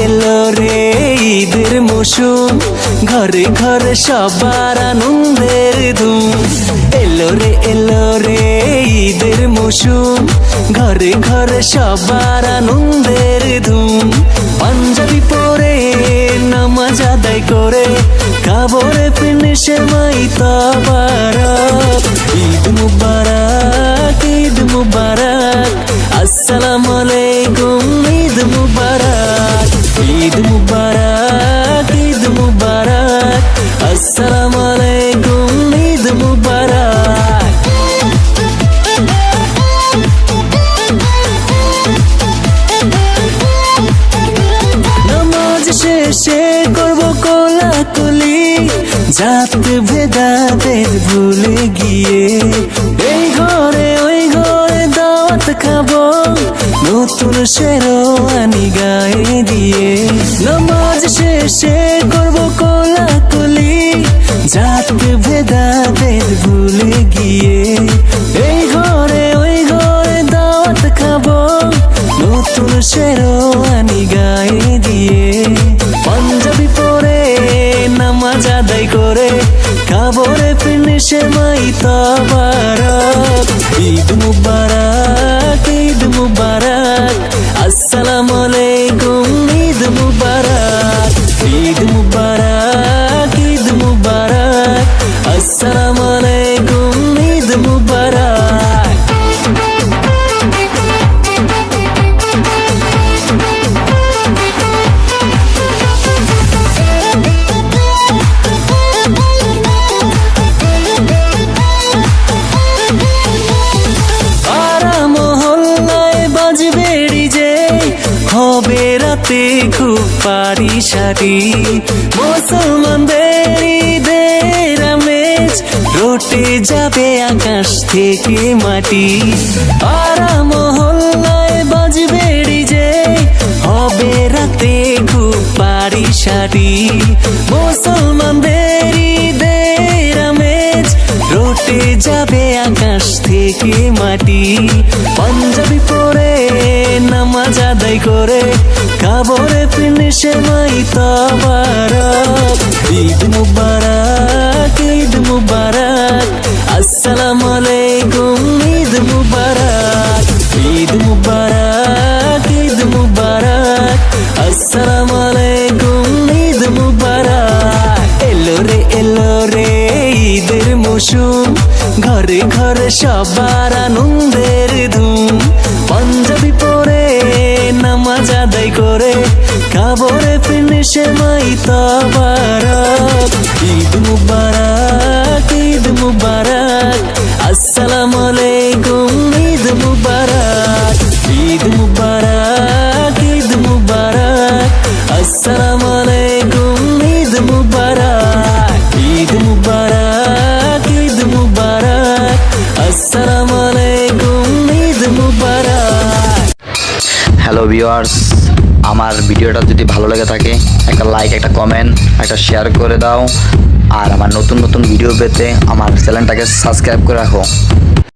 এলো রে ঈদের মৌসুম, ঘরে ঘরে সবার আনন্দের ধুম। এলো রে ঈদের মৌসুম, ঘরে ঘরে সবার আনন্দের ধুম। পাঞ্জাবি পরে নামাজ আদায় করে কাবরে ফিনিশে মাই তাবারক। ঈদ মুবারক, ঈদ মুবারক, আসসালামু আলাইকুম, ঈদ মুবারক। ঈদ মুবারক, ঈদ মুবারক, আসসালামু আলাইকুম, ঈদ মুবারক। নামাজ শেষে করব কোলাকুলি, জাত ভেদাভেদ ভুলে গিয়ে। এই ঘরে ওই ঘরে দাওয়াত খাবো, নতুন শেরওয়ানি গায়ে দিয়ে। নামাজ শেষে করব কোলাকুলি, জাত ভেদাভেদ ভুলে গিয়ে। এই ঘরে ওই ঘরে দাওয়াত খাবো, নতুন শেরওয়ানি গায়ে দিয়ে। পাঞ্জাবি পরে নামাজ আদায় করে কাবরে ফিনিশে মাই তাবারক। ঈদ মুবারক, ঈদ মুবারক, আসসালামু আলাইকুম, ঈদ মুবারক। ঈদ মুবারক, ঈদ মুবারক, আসসালামু আলাইকুম, ঈদ মুবারক। হবে রাতে খুব পারিসারি, মুসলমানদের ঈদের আমেজ রটে যাবে আকাশ থেকে মাটি। পাড়া মহল্লায় বাজবে ডিজে, হবে রাতে খুব পারিসারি, মুসলমানদের ঈদের আমেজ রটে যাবে আকাশ থেকে মাটি। পাঞ্জাবি পরে নামাজ আদায় করে কাবরে ফিনিশে মাই তাবারক। ঈদ মুবারক, ঈদ মুবারক, আসসালামু আলাইকুম, ঈদ মুবারক। ঈদ মুবারক, ঈদ মুবারক, আসসালামু আলাইকুম, ঈদ মুবারক। এলো রে ঈদের মৌসুম, ঘরে ঘরে সবার আনন্দের ধুম। পাঞ্জাবি পরে নামাজ আদায় করে কাবরে ফিনিশে মাই তাবারক। ঈদ মুবারক, ঈদ মুবারক, আসসালামু আলাইকুম, ঈদ মুবারক। ঈদ মুবারক, ঈদ মুবারক, আসসালামু আলাইকুম, ঈদ মুবারক। ঈদ মুবারক, ঈদ মুবারক, আসসালামু আলাইকুম, ঈদ মুবারক। হ্যালো ভিউয়ার্স, আমার ভিডিওটা যদি ভালো লেগে থাকে একটা লাইক, একটা কমেন্ট, একটা শেয়ার করে দাও। আর আমার নতুন নতুন ভিডিও পেতে আমার চ্যানেলটাকে সাবস্ক্রাইব করে রাখো।